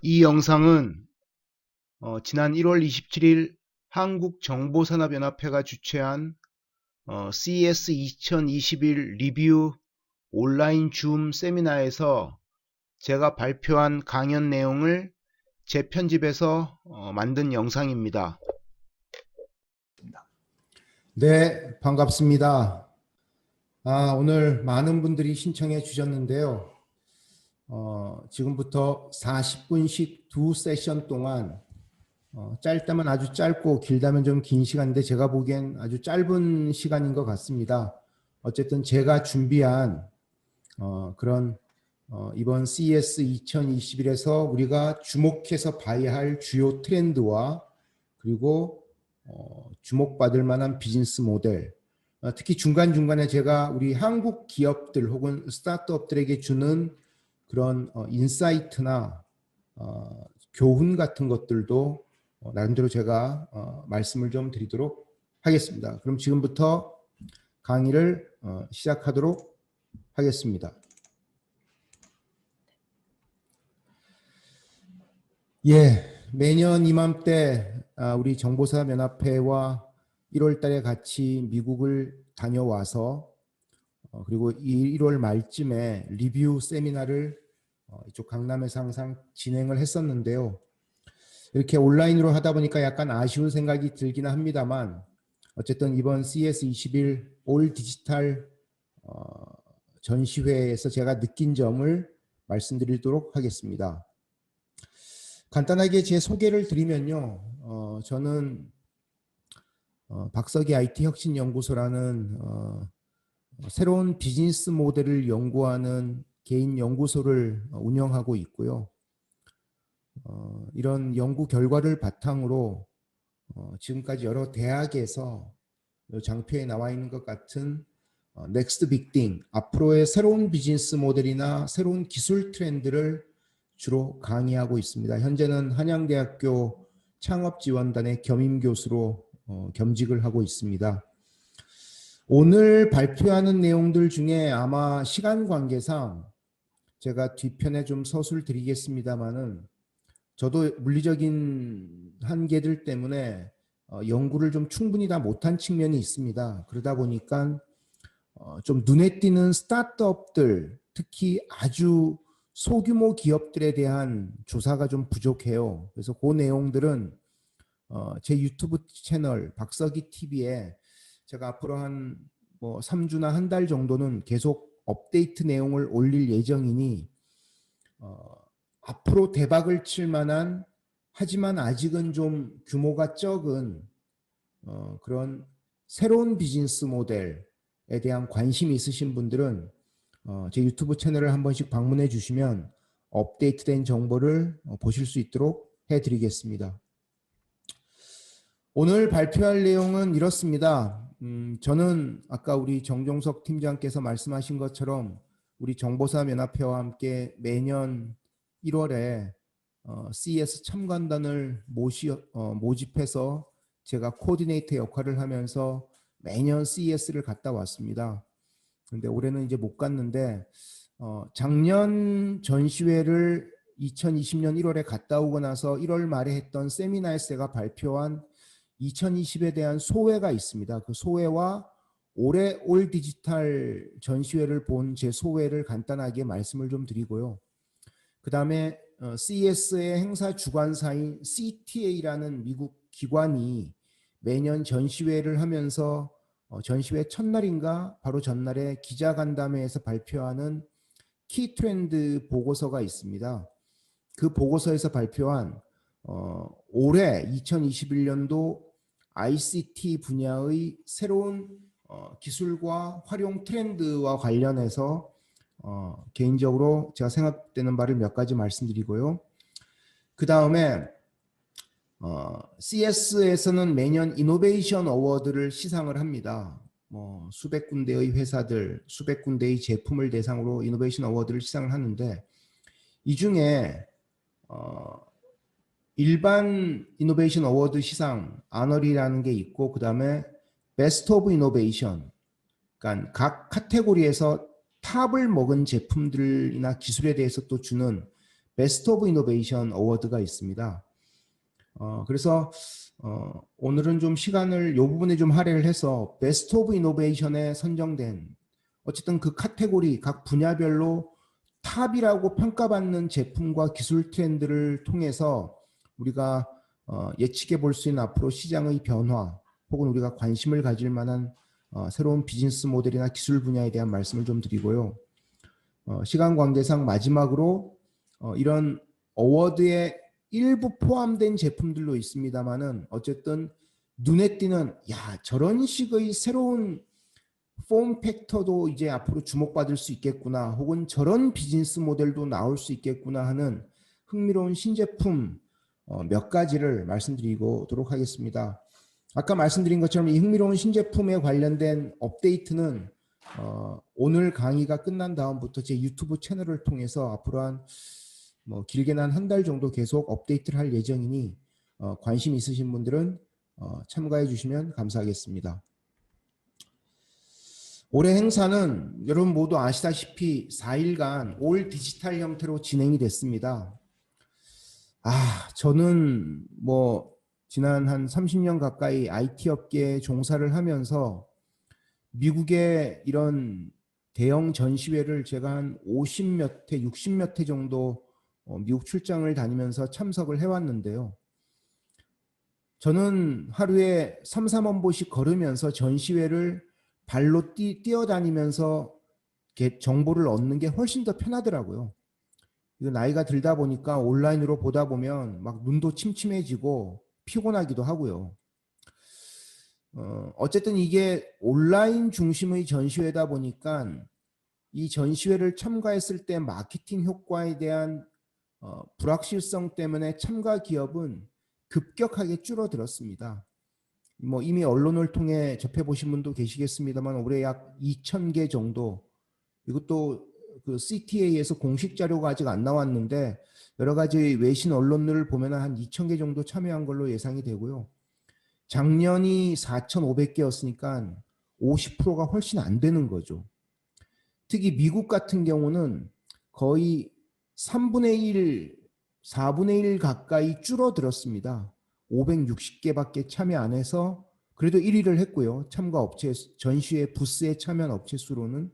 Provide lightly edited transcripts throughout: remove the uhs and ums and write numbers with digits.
이 영상은 지난 1월 27일 한국정보산업연합회가 주최한 CES 2021 리뷰 온라인 줌 세미나에서 제가 발표한 강연 내용을 재편집해서 만든 영상입니다. 네, 반갑습니다. 오늘 많은 분들이 신청해 주셨는데요. 지금부터 40분씩 두 세션 동안 짧다면 아주 짧고 길다면 좀 긴 시간인데 제가 보기엔 아주 짧은 시간인 것 같습니다. 어쨌든 제가 준비한 그런 이번 CES 2021에서 우리가 주목해서 봐야 할 주요 트렌드와 그리고 주목받을 만한 비즈니스 모델, 특히 중간중간에 제가 우리 한국 기업들 혹은 스타트업들에게 주는 그런 인사이트나 교훈 같은 것들도 나름대로 제가 말씀을 좀 드리도록 하겠습니다. 그럼 지금부터 강의를 시작하도록 하겠습니다. 예, 매년 이맘때 우리 정보산업연합회와 1월 달에 같이 미국을 다녀와서 그리고 1월 말쯤에 리뷰 세미나를 이쪽 강남에서 항상 진행을 했었는데요. 이렇게 온라인으로 하다 보니까 약간 아쉬운 생각이 들기는 합니다만 어쨌든 이번 CES 21 올 디지털 전시회에서 제가 느낀 점을 말씀드리도록 하겠습니다. 간단하게 제 소개를 드리면요. 저는 박석희 IT혁신연구소라는 새로운 비즈니스 모델을 연구하는 개인 연구소를 운영하고 있고요. 이런 연구 결과를 바탕으로 지금까지 여러 대학에서 장표에 나와 있는 것 같은 넥스트 빅띵, 앞으로의 새로운 비즈니스 모델이나 새로운 기술 트렌드를 주로 강의하고 있습니다. 현재는 한양대학교 창업지원단의 겸임교수로 겸직을 하고 있습니다. 오늘 발표하는 내용들 중에 아마 시간 관계상 제가 뒤편에 좀 서술 드리겠습니다만은 저도 물리적인 한계들 때문에 연구를 좀 충분히 다 못한 측면이 있습니다. 그러다 보니까 좀 눈에 띄는 스타트업들, 특히 아주 소규모 기업들에 대한 조사가 좀 부족해요. 그래서 그 내용들은 제 유튜브 채널 박석희 TV에 제가 앞으로 한 3주나 한 달 정도는 계속 업데이트 내용을 올릴 예정이니 앞으로 대박을 칠 만한, 하지만 아직은 좀 규모가 적은 그런 새로운 비즈니스 모델에 대한 관심이 있으신 분들은 제 유튜브 채널을 한 번씩 방문해 주시면 업데이트된 정보를 보실 수 있도록 해드리겠습니다. 오늘 발표할 내용은 이렇습니다. 저는 아까 우리 정종석 팀장께서 말씀하신 것처럼 우리 정보산업연합회와 함께 매년 1월에 CES 참관단을 모집해서 제가 코디네이터 역할을 하면서 매년 CES를 갔다 왔습니다. 그런데 올해는 이제 못 갔는데 작년 전시회를 2020년 1월에 갔다 오고 나서 1월 말에 했던 세미나에서 제가 발표한 2020에 대한 소회가 있습니다. 그 소회와 올해 올 디지털 전시회를 본 제 소회를 간단하게 말씀을 좀 드리고요. 그 다음에 CES의 행사 주관사인 CTA라는 미국 기관이 매년 전시회를 하면서 전시회 첫날인가 바로 전날에 기자간담회에서 발표하는 키 트렌드 보고서가 있습니다. 그 보고서에서 발표한 올해 2021년도 ICT 분야의 새로운 기술과 활용 트렌드와 관련해서 개인적으로 제가 생각되는 바를 몇 가지 말씀드리고요. 그 다음에 CES에서는 매년 이노베이션 어워드를 시상을 합니다. 수백 군데의 회사들, 수백 군데의 제품을 대상으로 이노베이션 어워드를 시상을 하는데 이 중에 일반 이노베이션 어워드 시상 아널이라는 게 있고 그 다음에 베스트 오브 이노베이션, 그러니까 각 카테고리에서 탑을 먹은 제품들이나 기술에 대해서 또 주는 베스트 오브 이노베이션 어워드가 있습니다. 그래서 오늘은 좀 시간을 이 부분에 좀 할애를 해서 베스트 오브 이노베이션에 선정된 어쨌든 그 카테고리 각 분야별로 탑이라고 평가받는 제품과 기술 트렌드를 통해서 우리가 예측해 볼 수 있는 앞으로 시장의 변화 혹은 우리가 관심을 가질 만한 새로운 비즈니스 모델이나 기술 분야에 대한 말씀을 좀 드리고요. 시간 관계상 마지막으로 이런 어워드에 일부 포함된 제품들도 있습니다만은 어쨌든 눈에 띄는 야 저런 식의 새로운 폼 팩터도 이제 앞으로 주목받을 수 있겠구나 혹은 저런 비즈니스 모델도 나올 수 있겠구나 하는 흥미로운 신제품 몇 가지를 말씀드리도록 하겠습니다. 아까 말씀드린 것처럼 이 흥미로운 신제품에 관련된 업데이트는 오늘 강의가 끝난 다음부터 제 유튜브 채널을 통해서 앞으로 길게는 한 달 정도 계속 업데이트를 할 예정이니 관심 있으신 분들은 참가해 주시면 감사하겠습니다. 올해 행사는 여러분 모두 아시다시피 4일간 올 디지털 형태로 진행이 됐습니다. 저는 지난 한 30년 가까이 IT 업계에 종사를 하면서 미국의 이런 대형 전시회를 제가 한 50몇 회, 60몇 회 정도 미국 출장을 다니면서 참석을 해왔는데요. 저는 하루에 3, 4만 보씩 걸으면서 전시회를 발로 뛰어다니면서 정보를 얻는 게 훨씬 더 편하더라고요. 이거 나이가 들다 보니까 온라인으로 보다 보면 막 눈도 침침해지고 피곤하기도 하고요. 어쨌든 이게 온라인 중심의 전시회다 보니까 이 전시회를 참가했을 때 마케팅 효과에 대한 불확실성 때문에 참가 기업은 급격하게 줄어들었습니다. 이미 언론을 통해 접해보신 분도 계시겠습니다만 올해 약 2,000개 정도, 이것도 그 CTA에서 공식 자료가 아직 안 나왔는데 여러 가지 외신 언론들을 보면 한 2,000개 정도 참여한 걸로 예상이 되고요. 작년이 4,500개였으니까 50%가 훨씬 안 되는 거죠. 특히 미국 같은 경우는 거의 3분의 1, 4분의 1 가까이 줄어들었습니다. 560개밖에 참여 안 해서 그래도 1위를 했고요. 참가 업체, 전시회 부스에 참여한 업체 수로는.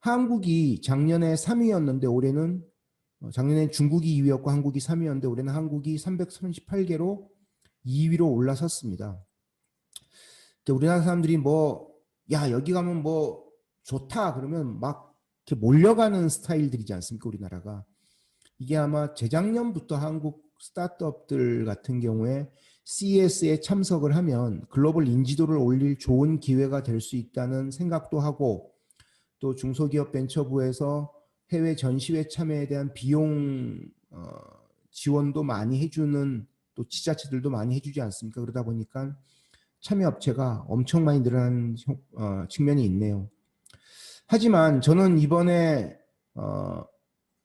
한국이 작년에 3위였는데 올해는, 작년에 중국이 2위였고 한국이 3위였는데 올해는 한국이 338개로 2위로 올라섰습니다. 우리나라 사람들이 여기 가면 좋다 그러면 막 이렇게 몰려가는 스타일들이지 않습니까? 우리나라가. 이게 아마 재작년부터 한국 스타트업들 같은 경우에 CES에 참석을 하면 글로벌 인지도를 올릴 좋은 기회가 될 수 있다는 생각도 하고, 또 중소기업 벤처부에서 해외 전시회 참여에 대한 비용 지원도 많이 해주는 또 지자체들도 많이 해주지 않습니까? 그러다 보니까 참여 업체가 엄청 많이 늘어난 측면이 있네요. 하지만 저는 이번에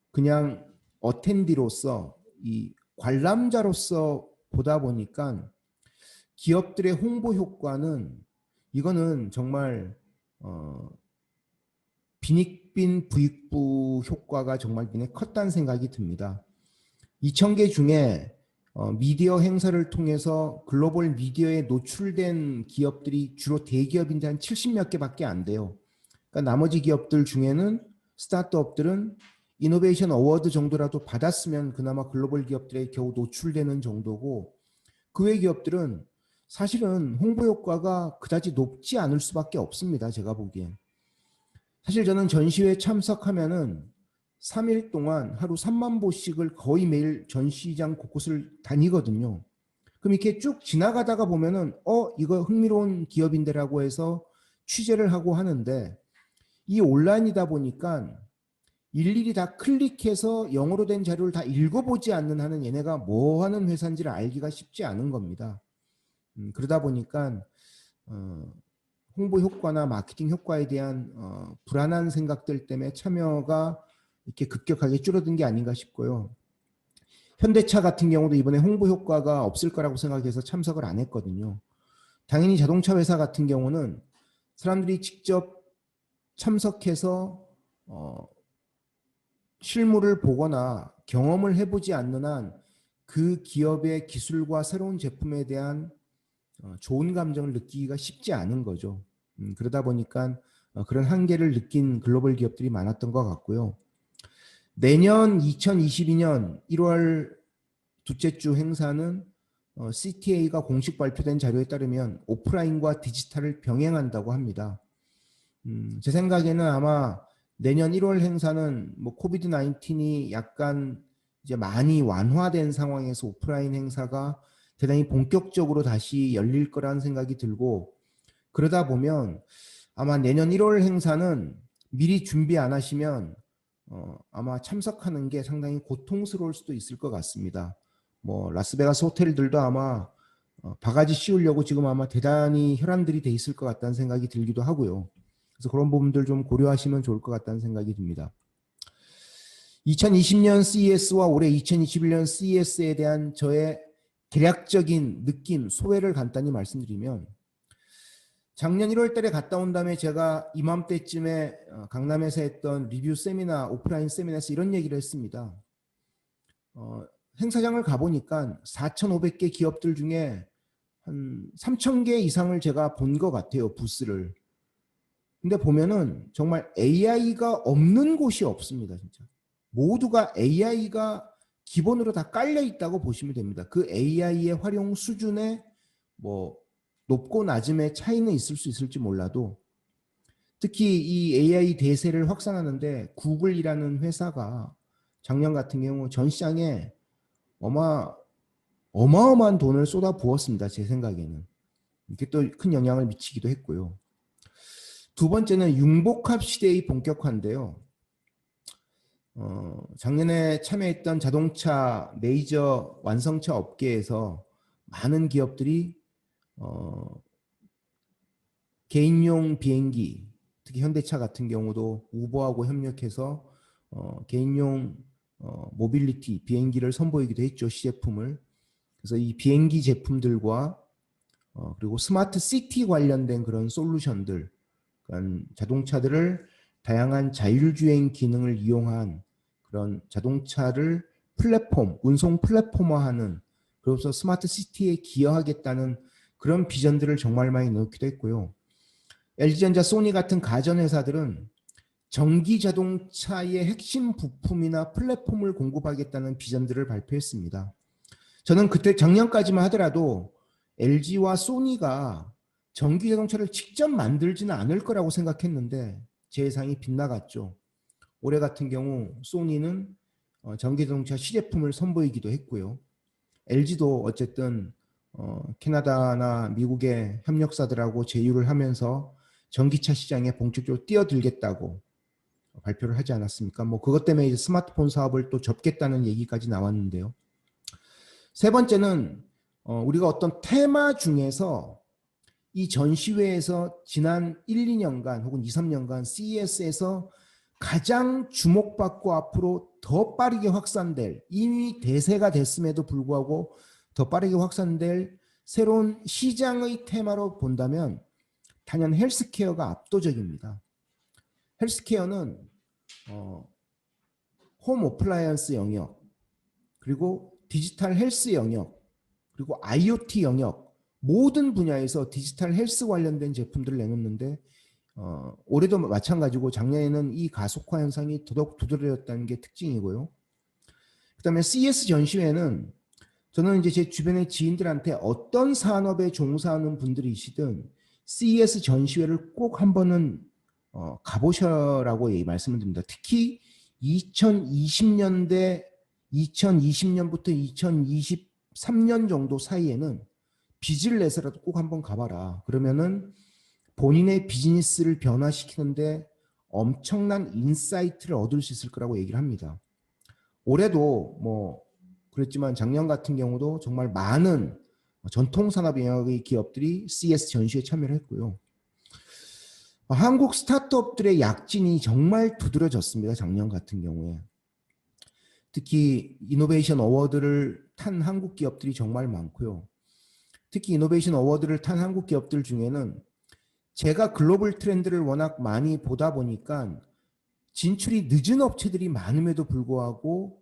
그냥 어텐디로서 이 관람자로서 보다 보니까 기업들의 홍보 효과는 이거는 정말 빈익빈 부익부 효과가 정말 컸다는 생각이 듭니다. 2,000개 중에 미디어 행사를 통해서 글로벌 미디어에 노출된 기업들이 주로 대기업인데 한 70몇 개밖에 안 돼요. 그러니까 나머지 기업들 중에는 스타트업들은 이노베이션 어워드 정도라도 받았으면 그나마 글로벌 기업들에 겨우 노출되는 정도고, 그 외 기업들은 사실은 홍보 효과가 그다지 높지 않을 수밖에 없습니다. 제가 보기엔. 사실 저는 전시회에 참석하면은 3일 동안 하루 3만 보씩을 거의 매일 전시장 곳곳을 다니거든요. 그럼 이렇게 쭉 지나가다가 보면은 이거 흥미로운 기업인데라고 해서 취재를 하고 하는데, 이 온라인이다 보니까 일일이 다 클릭해서 영어로 된 자료를 다 읽어보지 않는 한은 얘네가 뭐 하는 회사인지를 알기가 쉽지 않은 겁니다. 그러다 보니까 홍보 효과나 마케팅 효과에 대한 불안한 생각들 때문에 참여가 이렇게 급격하게 줄어든 게 아닌가 싶고요. 현대차 같은 경우도 이번에 홍보 효과가 없을 거라고 생각해서 참석을 안 했거든요. 당연히 자동차 회사 같은 경우는 사람들이 직접 참석해서 실물을 보거나 경험을 해보지 않는 한 그 기업의 기술과 새로운 제품에 대한 좋은 감정을 느끼기가 쉽지 않은 거죠. 그러다 보니까 그런 한계를 느낀 글로벌 기업들이 많았던 것 같고요. 내년 2022년 1월 둘째 주 행사는 CTA가 공식 발표된 자료에 따르면 오프라인과 디지털을 병행한다고 합니다. 제 생각에는 아마 내년 1월 행사는 뭐 코비드 19이 약간 이제 많이 완화된 상황에서 오프라인 행사가 대단히 본격적으로 다시 열릴 거라는 생각이 들고, 그러다 보면 아마 내년 1월 행사는 미리 준비 안 하시면 아마 참석하는 게 상당히 고통스러울 수도 있을 것 같습니다. 뭐 라스베가스 호텔들도 아마 바가지 씌우려고 지금 아마 대단히 혈안들이 돼 있을 것 같다는 생각이 들기도 하고요. 그래서 그런 부분들 좀 고려하시면 좋을 것 같다는 생각이 듭니다. 2020년 CES와 올해 2021년 CES에 대한 저의 대략적인 느낌, 소회를 간단히 말씀드리면, 작년 1월 달에 갔다 온 다음에 제가 이맘때쯤에 강남에서 했던 리뷰 세미나, 오프라인 세미나에서 이런 얘기를 했습니다. 행사장을 가보니까 4,500개 기업들 중에 한 3,000개 이상을 제가 본 것 같아요, 부스를. 근데 보면은 정말 AI가 없는 곳이 없습니다, 진짜. 모두가 AI가 기본으로 다 깔려 있다고 보시면 됩니다. 그 AI의 활용 수준에 뭐 높고 낮음의 차이는 있을 수 있을지 몰라도, 특히 이 AI 대세를 확산하는데 구글이라는 회사가 작년 같은 경우 전 시장에 어마어마한 돈을 쏟아 부었습니다. 제 생각에는. 이게 또 큰 영향을 미치기도 했고요. 두 번째는 융복합 시대의 본격화인데요. 작년에 참여했던 자동차 메이저 완성차 업계에서 많은 기업들이 개인용 비행기, 특히 현대차 같은 경우도 우버하고 협력해서 개인용 모빌리티 비행기를 선보이기도 했죠, 시제품을. 그래서 이 비행기 제품들과 그리고 스마트 시티 관련된 그런 솔루션들, 그러니까 자동차들을 다양한 자율주행 기능을 이용한 그런 자동차를 플랫폼, 운송 플랫폼화하는, 그래서 스마트 시티에 기여하겠다는 그런 비전들을 정말 많이 넣기도 했고요. LG전자, 소니 같은 가전회사들은 전기 자동차의 핵심 부품이나 플랫폼을 공급하겠다는 비전들을 발표했습니다. 저는 그때 작년까지만 하더라도 LG와 소니가 전기 자동차를 직접 만들지는 않을 거라고 생각했는데 제 예상이 빗나갔죠. 올해 같은 경우 소니는 전기 자동차 시제품을 선보이기도 했고요. LG도 어쨌든 캐나다나 미국의 협력사들하고 제휴를 하면서 전기차 시장에 본격적으로 뛰어들겠다고 발표를 하지 않았습니까? 뭐 그것 때문에 이제 스마트폰 사업을 또 접겠다는 얘기까지 나왔는데요. 세 번째는 우리가 어떤 테마 중에서 이 전시회에서 지난 1, 2년간 혹은 2, 3년간 CES에서 가장 주목받고 앞으로 더 빠르게 확산될, 이미 대세가 됐음에도 불구하고 더 빠르게 확산될 새로운 시장의 테마로 본다면 단연 헬스케어가 압도적입니다. 헬스케어는 홈 어플라이언스 영역, 그리고 디지털 헬스 영역, 그리고 IoT 영역, 모든 분야에서 디지털 헬스 관련된 제품들을 내놓는데 올해도 마찬가지고 작년에는 이 가속화 현상이 더더욱 두드러졌다는 게 특징이고요. 그다음에 CES 전시회는 저는 이제 제 주변의 지인들한테 어떤 산업에 종사하는 분들이시든 CES 전시회를 꼭 한 번은 가보셔라고 말씀을 드립니다. 특히 2020년대 2020년부터 2023년 정도 사이에는 빚을 내서라도 꼭 한번 가봐라. 그러면은 본인의 비즈니스를 변화시키는데 엄청난 인사이트를 얻을 수 있을 거라고 얘기를 합니다. 올해도 뭐 그랬지만 작년 같은 경우도 정말 많은 전통산업 영역의 기업들이 CES 전시회에 참여를 했고요. 한국 스타트업들의 약진이 정말 두드러졌습니다. 작년 같은 경우에. 특히 이노베이션 어워드를 탄 한국 기업들이 정말 많고요. 특히 이노베이션 어워드를 탄 한국 기업들 중에는 제가 글로벌 트렌드를 워낙 많이 보다 보니까 진출이 늦은 업체들이 많음에도 불구하고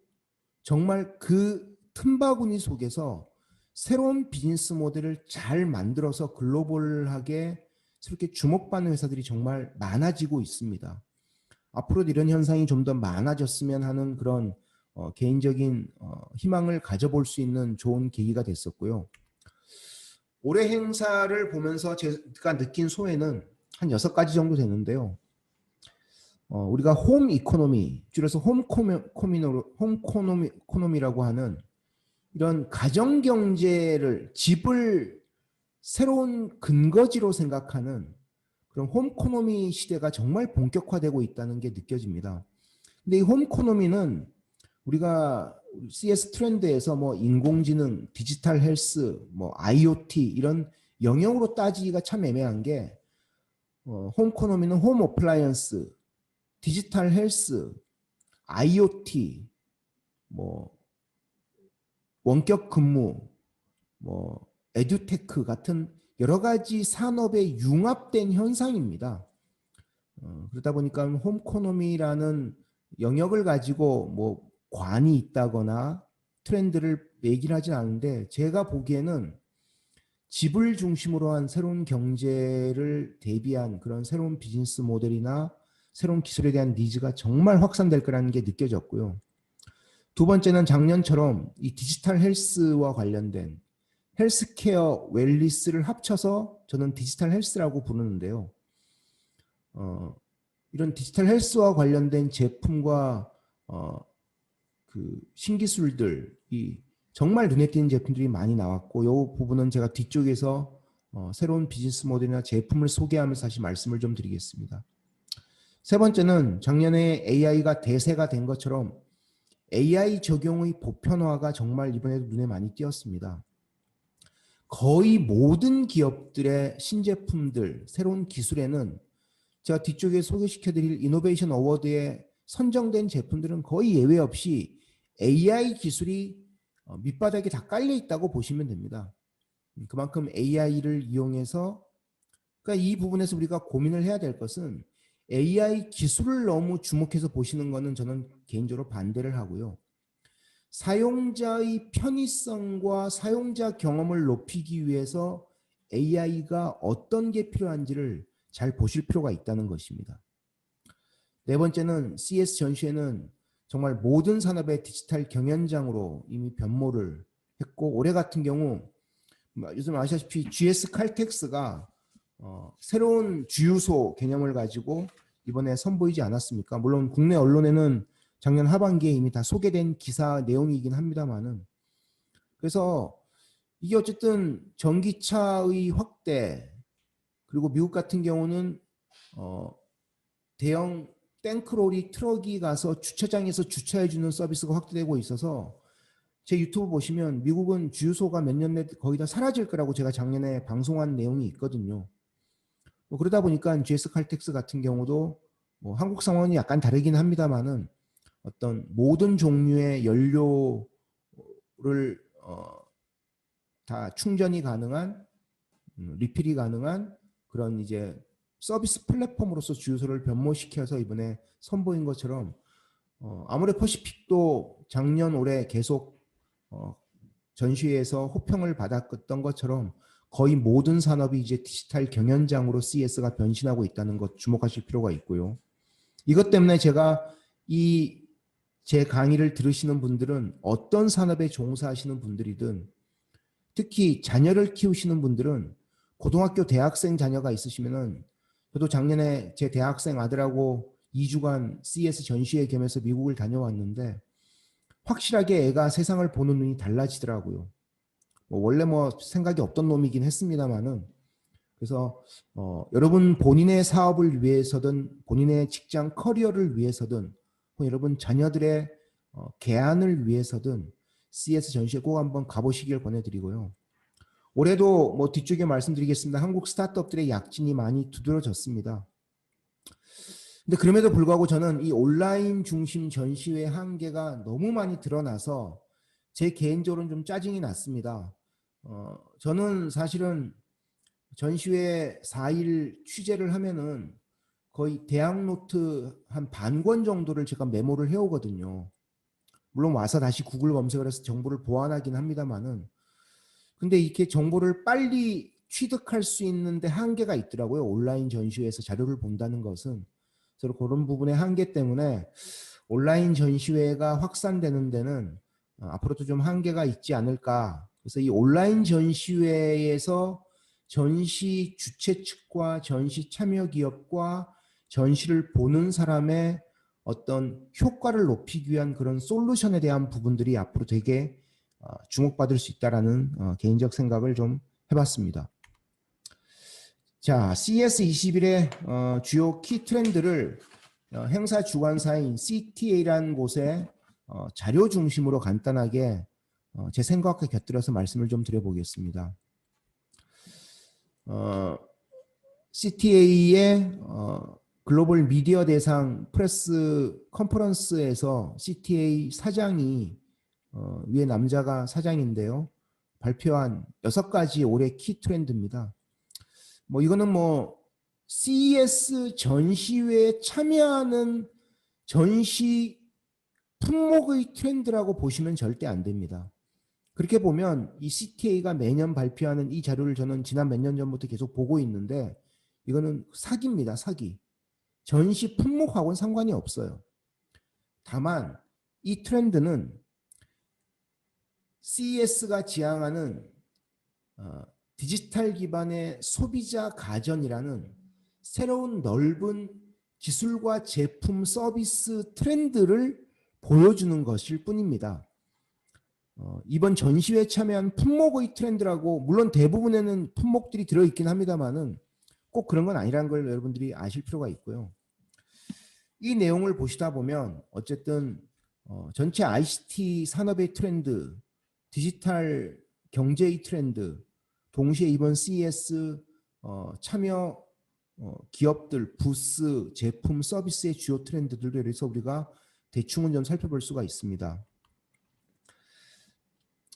정말 그 틈바구니 속에서 새로운 비즈니스 모델을 잘 만들어서 글로벌하게 새롭게 주목받는 회사들이 정말 많아지고 있습니다. 앞으로도 이런 현상이 좀 더 많아졌으면 하는 그런 개인적인 희망을 가져볼 수 있는 좋은 계기가 됐었고요. 올해 행사를 보면서 제가 느낀 소회는 한 6가지 정도 되는데요. 우리가 홈 이코노미, 줄여서 홈코노미라고 하는 이런 가정 경제를, 집을 새로운 근거지로 생각하는 그런 홈코노미 시대가 정말 본격화되고 있다는 게 느껴집니다. 근데 이 홈코노미는 우리가 CS 트렌드에서 뭐 인공지능, 디지털 헬스, 뭐 IoT 이런 영역으로 따지기가 참 애매한 게 홈코노미는 홈 어플라이언스, 디지털 헬스, IoT, 뭐 원격 근무, 뭐 에듀테크 같은 여러 가지 산업에 융합된 현상입니다. 그러다 보니까 홈코노미라는 영역을 가지고 뭐 관이 있다거나 트렌드를 얘기를 하진 않는데, 제가 보기에는 집을 중심으로 한 새로운 경제를 대비한 그런 새로운 비즈니스 모델이나 새로운 기술에 대한 니즈가 정말 확산될 거라는 게 느껴졌고요. 두 번째는 작년처럼 이 디지털 헬스와 관련된 헬스케어 웰리스를 합쳐서 저는 디지털 헬스라고 부르는데요. 이런 디지털 헬스와 관련된 제품과 그 신기술들이 정말 눈에 띄는 제품들이 많이 나왔고, 이 부분은 제가 뒤쪽에서 새로운 비즈니스 모델이나 제품을 소개하면서 다시 말씀을 좀 드리겠습니다. 세 번째는 작년에 AI가 대세가 된 것처럼 AI 적용의 보편화가 정말 이번에도 눈에 많이 띄었습니다. 거의 모든 기업들의 신제품들, 새로운 기술에는 제가 뒤쪽에 소개시켜드릴 이노베이션 어워드에 선정된 제품들은 거의 예외 없이 AI 기술이 밑바닥에 다 깔려 있다고 보시면 됩니다. 그만큼 AI를 이용해서, 그러니까 이 부분에서 우리가 고민을 해야 될 것은 AI 기술을 너무 주목해서 보시는 것은 저는 개인적으로 반대를 하고요. 사용자의 편의성과 사용자 경험을 높이기 위해서 AI가 어떤 게 필요한지를 잘 보실 필요가 있다는 것입니다. 네 번째는 CS 전시회는 정말 모든 산업의 디지털 경연장으로 이미 변모를 했고, 올해 같은 경우 요즘 아시다시피 GS 칼텍스가 새로운 주유소 개념을 가지고 이번에 선보이지 않았습니까? 물론 국내 언론에는 작년 하반기에 이미 다 소개된 기사 내용이긴 합니다만은, 그래서 이게 어쨌든 전기차의 확대, 그리고 미국 같은 경우는 대형 탱크로리 트럭이 가서 주차장에서 주차해주는 서비스가 확대되고 있어서, 제 유튜브 보시면 미국은 주유소가 몇 년 내 거의 다 사라질 거라고 제가 작년에 방송한 내용이 있거든요. 그러다 보니까 GS 칼텍스 같은 경우도 뭐 한국 상황이 약간 다르긴 합니다만은 어떤 모든 종류의 연료를 다 충전이 가능한, 리필이 가능한 그런 이제 서비스 플랫폼으로서 주유소를 변모시켜서 이번에 선보인 것처럼, 아모레 퍼시픽도 작년 올해 계속 전시회에서 호평을 받았던 것처럼 거의 모든 산업이 이제 디지털 경연장으로 CS가 변신하고 있다는 것 주목하실 필요가 있고요. 이것 때문에 제가 제 강의를 들으시는 분들은 어떤 산업에 종사하시는 분들이든, 특히 자녀를 키우시는 분들은 고등학교 대학생 자녀가 있으시면은, 저도 작년에 제 대학생 아들하고 2주간 CS 전시회 겸해서 미국을 다녀왔는데 확실하게 애가 세상을 보는 눈이 달라지더라고요. 원래 생각이 없던 놈이긴 했습니다만은, 그래서 여러분 본인의 사업을 위해서든 본인의 직장 커리어를 위해서든 여러분 자녀들의 개안을 위해서든 CS 전시회 꼭 한번 가보시길 권해드리고요. 올해도 뒤쪽에 말씀드리겠습니다. 한국 스타트업들의 약진이 많이 두드러졌습니다. 근데 그럼에도 불구하고 저는 이 온라인 중심 전시회 한계가 너무 많이 드러나서 제 개인적으로는 좀 짜증이 났습니다. 저는 사실은 전시회 4일 취재를 하면은 거의 대학 노트 한 반 권 정도를 제가 메모를 해오거든요. 물론 와서 다시 구글 검색을 해서 정보를 보완하긴 합니다만은, 근데 이렇게 정보를 빨리 취득할 수 있는데 한계가 있더라고요. 온라인 전시회에서 자료를 본다는 것은. 그래서 그런 부분의 한계 때문에 온라인 전시회가 확산되는 데는 앞으로도 좀 한계가 있지 않을까. 그래서 이 온라인 전시회에서 전시 주최 측과 전시 참여 기업과 전시를 보는 사람의 어떤 효과를 높이기 위한 그런 솔루션에 대한 부분들이 앞으로 되게 주목받을 수 있다라는 개인적 생각을 좀 해봤습니다. 자, CES21의 주요 키 트렌드를 행사 주관사인 CTA라는 곳에 자료 중심으로 간단하게 제 생각과 곁들여서 말씀을 좀 드려보겠습니다. CTA의 글로벌 미디어 대상 프레스 컨퍼런스에서 CTA 사장이 위에 남자가 사장인데요. 발표한 6가지 올해 키 트렌드입니다. 뭐 이거는 뭐 CES 전시회에 참여하는 전시 품목의 트렌드라고 보시면 절대 안 됩니다. 그렇게 보면 이 CTA가 매년 발표하는 이 자료를 저는 지난 몇 년 전부터 계속 보고 있는데 이거는 사기입니다. 사기. 전시 품목하고는 상관이 없어요. 다만 이 트렌드는 CES가 지향하는 디지털 기반의 소비자 가전이라는 새로운 넓은 기술과 제품 서비스 트렌드를 보여주는 것일 뿐입니다. 이번 전시회에 참여한 품목의 트렌드라고 물론 대부분에는 품목들이 들어있긴 합니다만은 꼭 그런 건 아니라는 걸 여러분들이 아실 필요가 있고요. 이 내용을 보시다 보면 어쨌든 전체 ICT 산업의 트렌드, 디지털 경제의 트렌드, 동시에 이번 CES 참여 기업들, 부스, 제품, 서비스의 주요 트렌드들에 대해서 우리가 대충은 좀 살펴볼 수가 있습니다.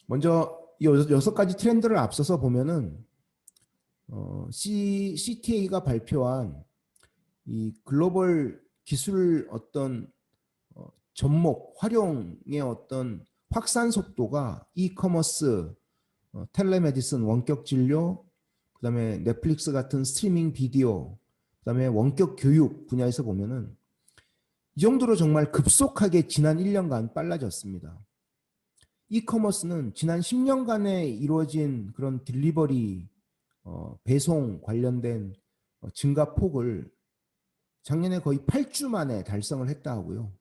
먼저 이 6가지 트렌드를 앞서서 보면은 CTA가 발표한 이 글로벌 기술 어떤 접목, 활용의 어떤 확산 속도가 이커머스, 텔레메디슨, 원격 진료, 그다음에 넷플릭스 같은 스트리밍 비디오, 그다음에 원격 교육 분야에서 보면은 이 정도로 정말 급속하게 지난 1년간 빨라졌습니다. 이커머스는 지난 10년간에 이루어진 그런 딜리버리, 배송 관련된 증가폭을 작년에 거의 8주 만에 달성을 했다 하고요.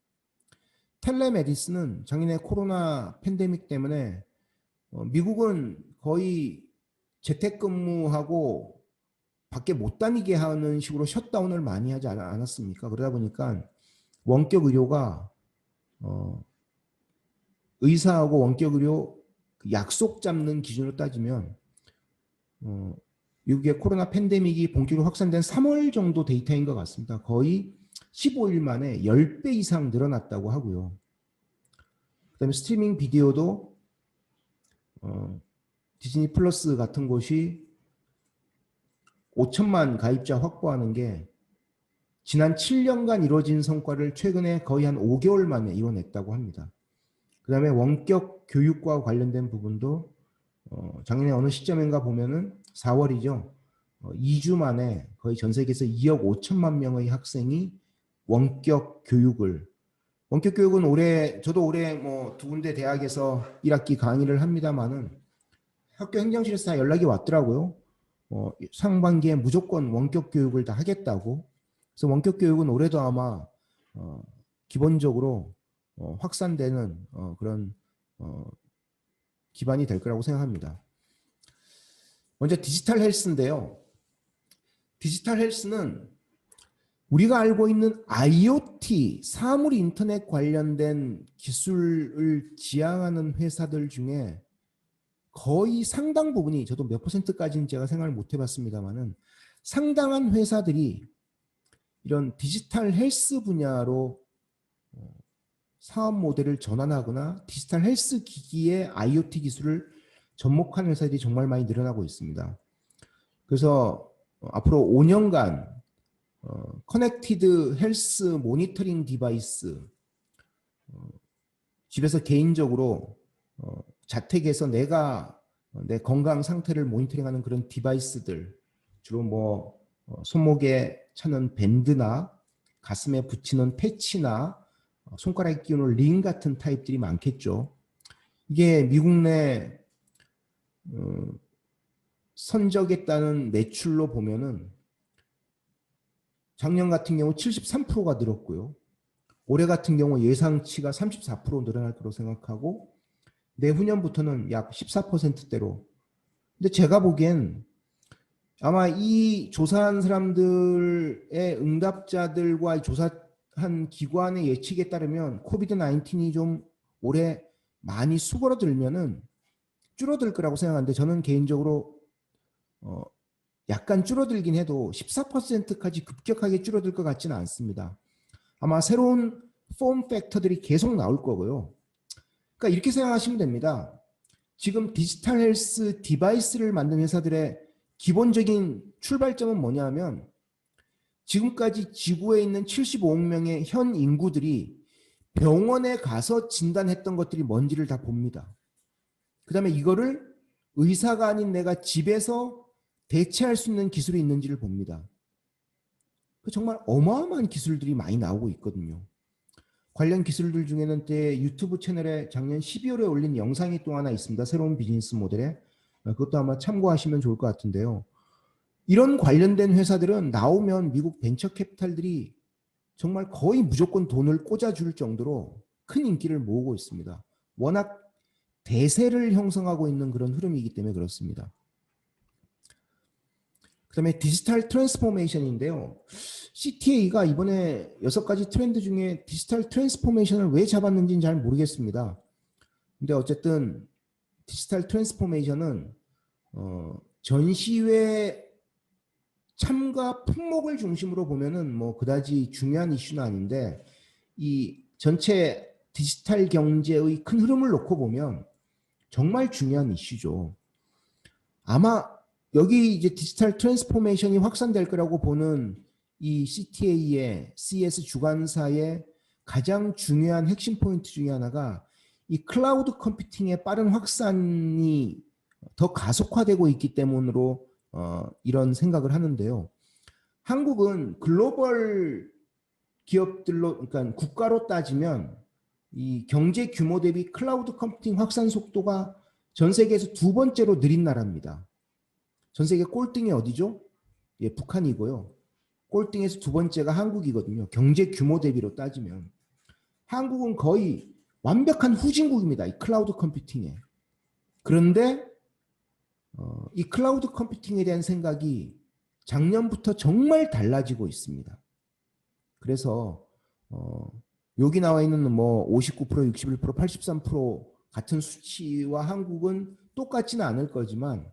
텔레메디슨은 작년에 코로나 팬데믹 때문에 미국은 거의 재택근무하고 밖에 못 다니게 하는 식으로 셧다운을 많이 하지 않았습니까? 그러다 보니까 원격 의료가 의사하고 원격 의료 약속 잡는 기준으로 따지면 미국의 코로나 팬데믹이 본격적으로 확산된 3월 정도 데이터인 것 같습니다. 거의 15일 만에 10배 이상 늘어났다고 하고요. 그다음에 스트리밍 비디오도 디즈니 플러스 같은 곳이 5천만 가입자 확보하는 게 지난 7년간 이루어진 성과를 최근에 거의 한 5개월 만에 이뤄냈다고 합니다. 그 다음에 원격 교육과 관련된 부분도 작년에 어느 시점인가 보면은 4월이죠. 2주 만에 거의 전 세계에서 2억 5천만 명의 학생이 원격 교육은 저도 올해 뭐 2군데 대학에서 1학기 강의를 합니다만은 학교 행정실에서 다 연락이 왔더라고요. 상반기에 무조건 원격 교육을 다 하겠다고. 그래서 원격 교육은 올해도 아마 기본적으로 확산되는 그런 기반이 될 거라고 생각합니다. 먼저 디지털 헬스인데요. 디지털 헬스는 우리가 알고 있는 IoT, 사물 인터넷 관련된 기술을 지향하는 회사들 중에 거의 상당 부분이, 저도 몇 %까지는 제가 생각을 못 해봤습니다만은 상당한 회사들이 이런 디지털 헬스 분야로 사업 모델을 전환하거나 디지털 헬스 기기의 IoT 기술을 접목하는 회사들이 정말 많이 늘어나고 있습니다. 그래서 앞으로 5년간 커넥티드 헬스 모니터링 디바이스, 집에서 개인적으로 자택에서 내가 내 건강 상태를 모니터링하는 그런 디바이스들, 주로 뭐 손목에 차는 밴드나 가슴에 붙이는 패치나 손가락에 끼우는 링 같은 타입들이 많겠죠. 이게 미국 내 선적에 따른 매출로 보면은 작년 같은 경우 73%가 늘었고요. 올해 같은 경우 예상치가 34% 늘어날 거라고 생각하고 내후년부터는 약 14%대로. 근데 제가 보기엔 아마 이 조사한 사람들의 응답자들과 조사한 기관의 예측에 따르면 코비드 19이 좀 올해 많이 수그러들면은 줄어들 거라고 생각하는데 저는 개인적으로 약간 줄어들긴 해도 14%까지 급격하게 줄어들 것 같지는 않습니다. 아마 새로운 폼 팩터들이 계속 나올 거고요. 그러니까 이렇게 생각하시면 됩니다. 지금 디지털 헬스 디바이스를 만든 회사들의 기본적인 출발점은 뭐냐면 지금까지 지구에 있는 75억 명의 현 인구들이 병원에 가서 진단했던 것들이 뭔지를 다 봅니다. 그 다음에 이거를 의사가 아닌 내가 집에서 대체할 수 있는 기술이 있는지를 봅니다. 정말 어마어마한 기술들이 많이 나오고 있거든요. 관련 기술들 중에는 제 유튜브 채널에 작년 12월에 올린 영상이 또 하나 있습니다. 새로운 비즈니스 모델에. 그것도 아마 참고하시면 좋을 것 같은데요. 이런 관련된 회사들은 나오면 미국 벤처 캐피탈들이 정말 거의 무조건 돈을 꽂아줄 정도로 큰 인기를 모으고 있습니다. 워낙 대세를 형성하고 있는 그런 흐름이기 때문에 그렇습니다. 그 다음에 디지털 트랜스포메이션인데요. CTA가 이번에 6가지 트렌드 중에 디지털 트랜스포메이션을 왜 잡았는지는 잘 모르겠습니다. 근데 어쨌든 디지털 트랜스포메이션은 전시회 참가 품목을 중심으로 보면은 뭐 그다지 중요한 이슈는 아닌데 이 전체 디지털 경제의 큰 흐름을 놓고 보면 정말 중요한 이슈죠. 아마 여기 이제 디지털 트랜스포메이션이 확산될 거라고 보는 이 CTA의 CES 주관사의 가장 중요한 핵심 포인트 중에 하나가 이 클라우드 컴퓨팅의 빠른 확산이 더 가속화되고 있기 때문으로 이런 생각을 하는데요. 한국은 글로벌 기업들로, 그러니까 국가로 따지면 이 경제 규모 대비 클라우드 컴퓨팅 확산 속도가 전 세계에서 2번째로 느린 나라입니다. 전 세계 꼴등이 어디죠? 예, 북한이고요. 꼴등에서 2번째가 한국이거든요. 경제 규모 대비로 따지면. 한국은 거의 완벽한 후진국입니다. 이 클라우드 컴퓨팅에. 그런데 이 클라우드 컴퓨팅에 대한 생각이 작년부터 정말 달라지고 있습니다. 그래서 여기 나와 있는 뭐 59%, 61%, 83% 같은 수치와 한국은 똑같지는 않을 거지만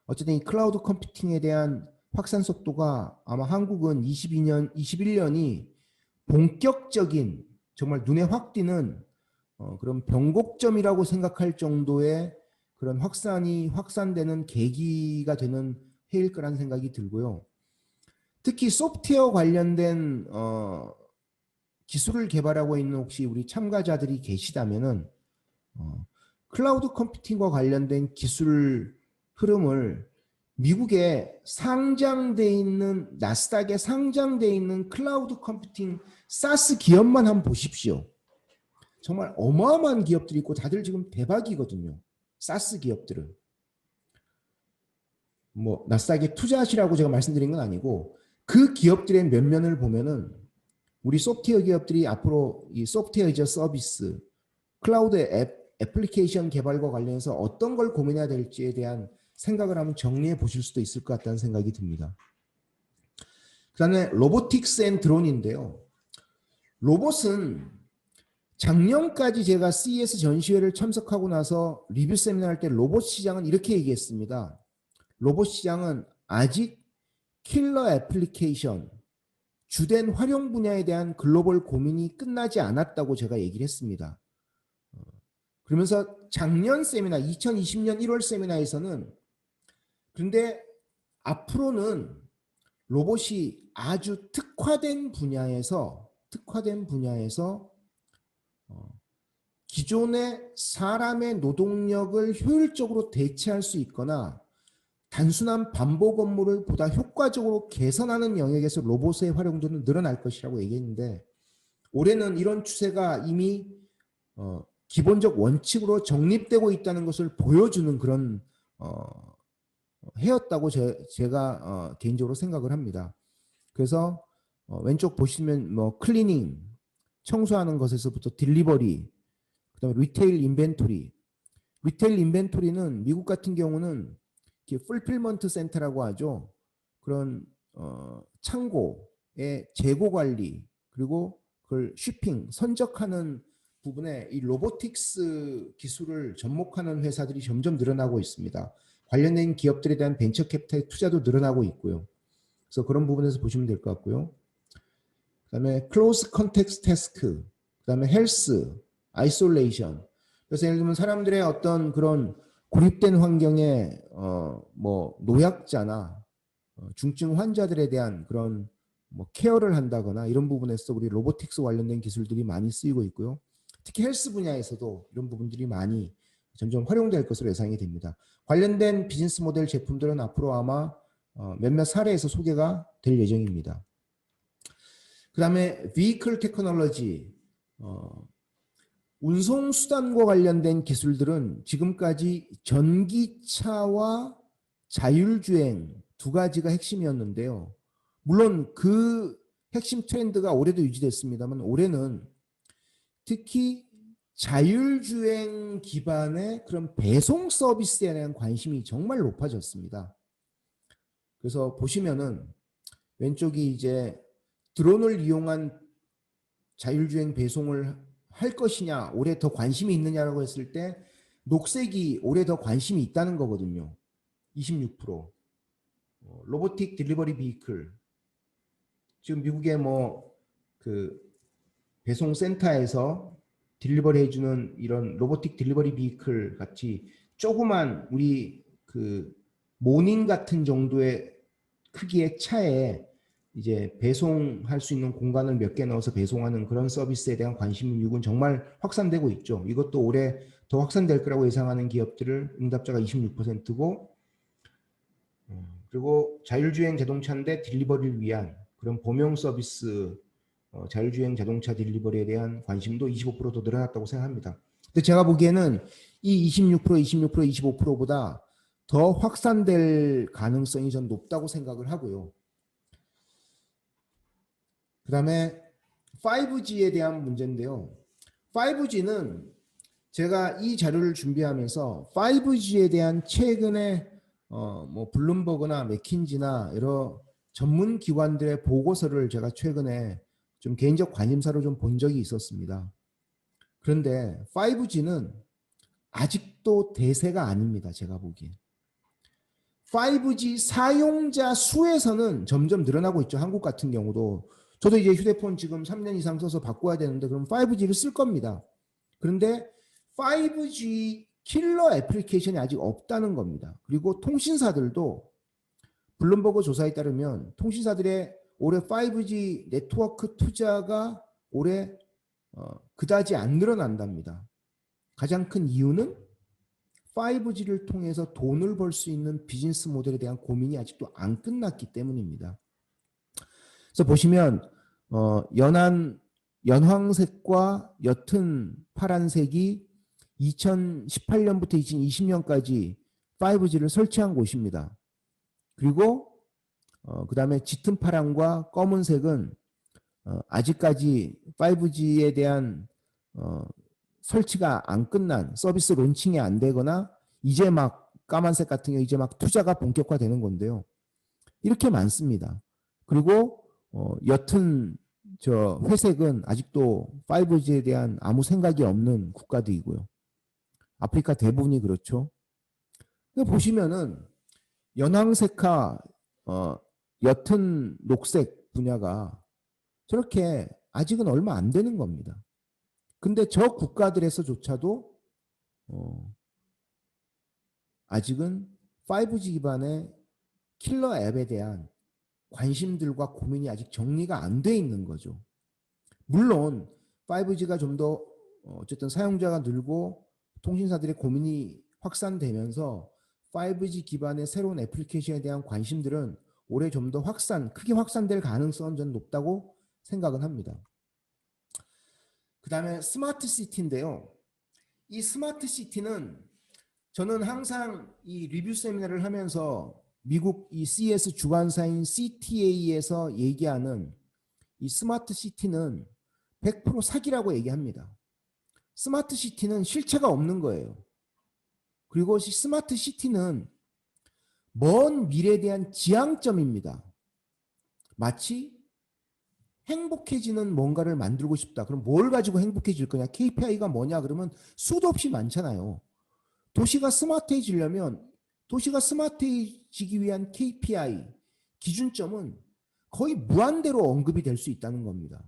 어쨌든 이 클라우드 컴퓨팅에 대한 확산 속도가 아마 한국은 21년이 본격적인 정말 눈에 확 띄는 그런 변곡점이라고 생각할 정도의 그런 확산되는 계기가 되는 해일 거라는 생각이 들고요. 특히 소프트웨어 관련된 기술을 개발하고 있는 혹시 우리 참가자들이 계시다면은 클라우드 컴퓨팅과 관련된 기술 흐름을 미국에 상장돼 있는 나스닥에 상장돼 있는 클라우드 컴퓨팅 사스 기업만 한번 보십시오. 정말 어마어마한 기업들이 있고 다들 지금 대박이거든요. 사스 기업들은. 뭐 나스닥에 투자하시라고 제가 말씀드린 건 아니고 그 기업들의 면면을 보면은 우리 소프트웨어 기업들이 앞으로 이 소프트웨어 이제 서비스, 클라우드 애플리케이션 개발과 관련해서 어떤 걸 고민해야 될지에 대한 생각을 한번 정리해 보실 수도 있을 것 같다는 생각이 듭니다. 그 다음에 로보틱스 앤 드론인데요. 로봇은 작년까지 제가 CES 전시회를 참석하고 나서 리뷰 세미나 할 때 로봇 시장은 이렇게 얘기했습니다. 로봇 시장은 아직 킬러 애플리케이션, 주된 활용 분야에 대한 글로벌 고민이 끝나지 않았다고 제가 얘기를 했습니다. 그러면서 작년 세미나, 2020년 1월 세미나에서는 그런데 앞으로는 로봇이 아주 특화된 분야에서 기존의 사람의 노동력을 효율적으로 대체할 수 있거나 단순한 반복 업무를 보다 효과적으로 개선하는 영역에서 로봇의 활용도는 늘어날 것이라고 얘기했는데, 올해는 이런 추세가 이미 기본적 원칙으로 정립되고 있다는 것을 보여주는 그런 해였다고 제가 개인적으로 생각을 합니다. 그래서 왼쪽 보시면 뭐 클리닝, 청소하는 것에서부터 딜리버리, 그다음에 리테일 인벤토리는 미국 같은 경우는 풀필먼트 센터라고 하죠. 그런 창고의 재고 관리, 그리고 그걸 쉬핑, 선적하는 부분에 이 로보틱스 기술을 접목하는 회사들이 점점 늘어나고 있습니다. 관련된 기업들에 대한 벤처 캐피탈 투자도 늘어나고 있고요. 그래서 그런 부분에서 보시면 될 것 같고요. 그다음에 클로즈 컨텍스트 태스크, 그다음에 헬스, 아이솔레이션. 그래서 예를 들면 사람들의 어떤 그런 고립된 환경에 뭐 노약자나 중증 환자들에 대한 그런 뭐 케어를 한다거나 이런 부분에서 우리 로보틱스 관련된 기술들이 많이 쓰이고 있고요. 특히 헬스 분야에서도 이런 부분들이 많이 점점 활용될 것으로 예상이 됩니다. 관련된 비즈니스 모델 제품들은 앞으로 아마 몇몇 사례에서 소개가 될 예정입니다. 그 다음에 vehicle technology, 운송수단과 관련된 기술들은 지금까지 전기차와 자율주행 두 가지가 핵심이었는데요. 물론 그 핵심 트렌드가 올해도 유지됐습니다만, 올해는 특히 자율주행 기반의 그런 배송 서비스에 대한 관심이 정말 높아졌습니다. 그래서 보시면은 왼쪽이 이제 드론을 이용한 자율주행 배송을 할 것이냐, 올해 더 관심이 있느냐라고 했을 때 녹색이 올해 더 관심이 있다는 거거든요. 26%. 로보틱 딜리버리 비클. 지금 미국의 뭐 그 배송 센터에서 딜리버리 해주는 이런 로보틱 딜리버리 비클 같이 조그만 우리 그 모닝 같은 정도의 크기의 차에 이제 배송할 수 있는 공간을 몇 개 넣어서 배송하는 그런 서비스에 대한 관심이 미국은 정말 확산되고 있죠. 이것도 올해 더 확산될 거라고 예상하는 기업들을 응답자가 26%고, 그리고 자율주행 자동차인데 딜리버리를 위한 그런 범용 서비스, 자율주행 자동차 딜리버리에 대한 관심도 25%더 늘어났다고 생각합니다. 근데 제가 보기에는 이 25%보다 더 확산될 가능성이 전 높다고 생각을 하고요. 그 다음에 5G에 대한 문제인데요. 5G는 제가 이 자료를 준비하면서 5G에 대한 최근에 뭐 블룸버그나 맥킨지나 여러 전문 기관들의 보고서를 제가 최근에 좀 개인적 관심사로 좀 본 적이 있었습니다. 그런데 5G는 아직도 대세가 아닙니다. 제가 보기에. 5G 사용자 수에서는 점점 늘어나고 있죠. 한국 같은 경우도. 저도 이제 휴대폰 지금 3년 이상 써서 바꿔야 되는데 그럼 5G를 쓸 겁니다. 그런데 5G 킬러 애플리케이션이 아직 없다는 겁니다. 그리고 통신사들도 블룸버그 조사에 따르면 통신사들의 올해 5G 네트워크 투자가 올해 그다지 안 늘어난답니다. 가장 큰 이유는 5G를 통해서 돈을 벌 수 있는 비즈니스 모델에 대한 고민이 아직도 안 끝났기 때문입니다. 그래서 보시면 연황색과 옅은 파란색이 2018년부터 2020년까지 5G를 설치한 곳입니다. 그리고 그 다음에 짙은 파랑과 검은색은 아직까지 5G에 대한 설치가 안 끝난, 서비스 론칭이 안 되거나 이제 막 까만색 같은 경우 이제 막 투자가 본격화되는 건데요. 이렇게 많습니다. 그리고 옅은 저 회색은 아직도 5G에 대한 아무 생각이 없는 국가들이고요. 아프리카 대부분이 그렇죠. 보시면은 연황색과 옅은 녹색 분야가 저렇게 아직은 얼마 안 되는 겁니다. 근데 저 국가들에서조차도 아직은 5G 기반의 킬러 앱에 대한 관심들과 고민이 아직 정리가 안 돼 있는 거죠. 물론 5G가 좀 더 어쨌든 사용자가 늘고 통신사들의 고민이 확산되면서 5G 기반의 새로운 애플리케이션에 대한 관심들은 올해 좀 더 크게 확산될 가능성은 전 높다고 생각은 합니다. 그 다음에 스마트 시티인데요. 이 스마트 시티는 저는 항상 이 리뷰 세미나를 하면서 미국 이 CES 주관사인 CTA에서 얘기하는 이 스마트 시티는 100% 사기라고 얘기합니다. 스마트 시티는 실체가 없는 거예요. 그리고 스마트 시티는 먼 미래에 대한 지향점입니다. 마치 행복해지는 뭔가를 만들고 싶다. 그럼 뭘 가지고 행복해질 거냐? KPI가 뭐냐? 그러면 수도 없이 많잖아요. 도시가 스마트해지려면 도시가 스마트해지기 위한 KPI, 기준점은 거의 무한대로 언급이 될 수 있다는 겁니다.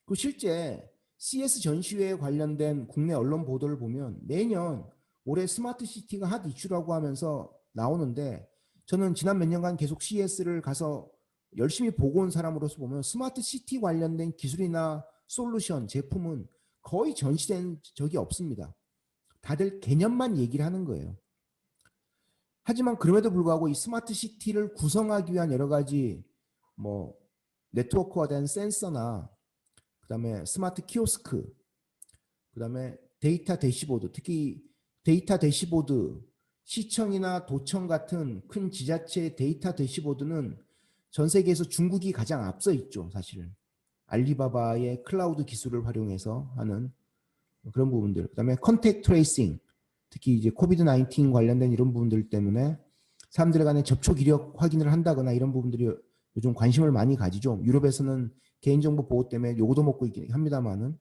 그 실제 CS 전시회에 관련된 국내 언론 보도를 보면 매년 올해 스마트 시티가 핫 이슈라고 하면서 나오는데 저는 지난 몇 년간 계속 CS를 가서 열심히 보고 온 사람으로서 보면 스마트 시티 관련된 기술이나 솔루션, 제품은 거의 전시된 적이 없습니다. 다들 개념만 얘기를 하는 거예요. 하지만 그럼에도 불구하고 이 스마트 시티를 구성하기 위한 여러 가지 뭐 네트워크화된 센서나 그다음에 스마트 키오스크, 그다음에 데이터 대시보드, 특히 데이터 대시보드, 시청이나 도청 같은 큰 지자체의 데이터 대시보드는 전 세계에서 중국이 가장 앞서 있죠, 사실. 알리바바의 클라우드 기술을 활용해서 하는 그런 부분들. 그다음에 컨택트 트레이싱, 특히 이제 코비드 19 관련된 이런 부분들 때문에 사람들 간의 접촉 이력 확인을 한다거나 이런 부분들이 요즘 관심을 많이 가지죠. 유럽에서는 개인정보 보호 때문에 요거도 먹고 있긴 합니다만은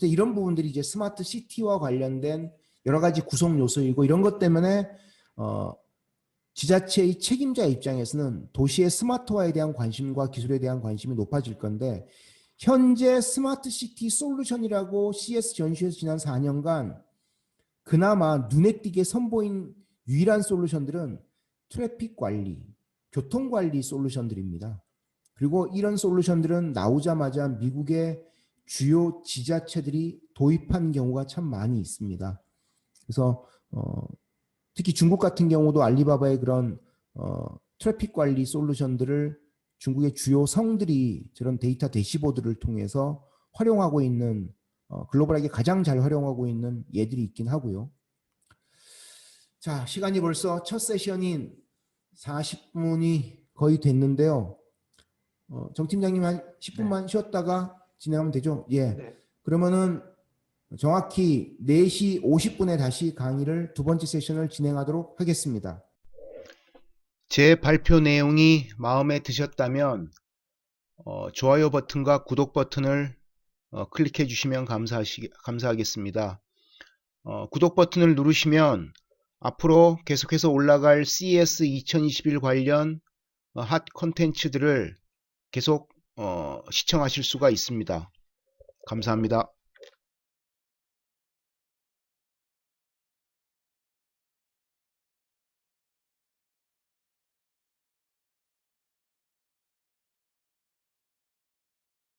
이런 부분들이 이제 스마트 시티와 관련된 여러 가지 구성 요소이고 이런 것 때문에 지자체의 책임자 입장에서는 도시의 스마트화에 대한 관심과 기술에 대한 관심이 높아질 건데 현재 스마트 시티 솔루션이라고 CS 전시회에서 지난 4년간 그나마 눈에 띄게 선보인 유일한 솔루션들은 트래픽 관리, 교통 관리 솔루션들입니다. 그리고 이런 솔루션들은 나오자마자 미국의 주요 지자체들이 도입한 경우가 참 많이 있습니다. 그래서 특히 중국 같은 경우도 알리바바의 그런 트래픽 관리 솔루션들을 중국의 주요 성들이 저런 데이터 대시보드를 통해서 활용하고 있는 글로벌하게 가장 잘 활용하고 있는 예들이 있긴 하고요. 자, 시간이 벌써 첫 세션인 40분이 거의 됐는데요. 정 팀장님 한 10분만 쉬었다가 진행하면 되죠? 예. 네. 그러면은 정확히 4시 50분에 다시 강의를 두 번째 세션을 진행하도록 하겠습니다. 제 발표 내용이 마음에 드셨다면 좋아요 버튼과 구독 버튼을 클릭해 주시면 감사하겠습니다. 구독 버튼을 누르시면 앞으로 계속해서 올라갈 CES 2021 관련 핫 콘텐츠들을 계속 시청하실 수가 있습니다. 감사합니다.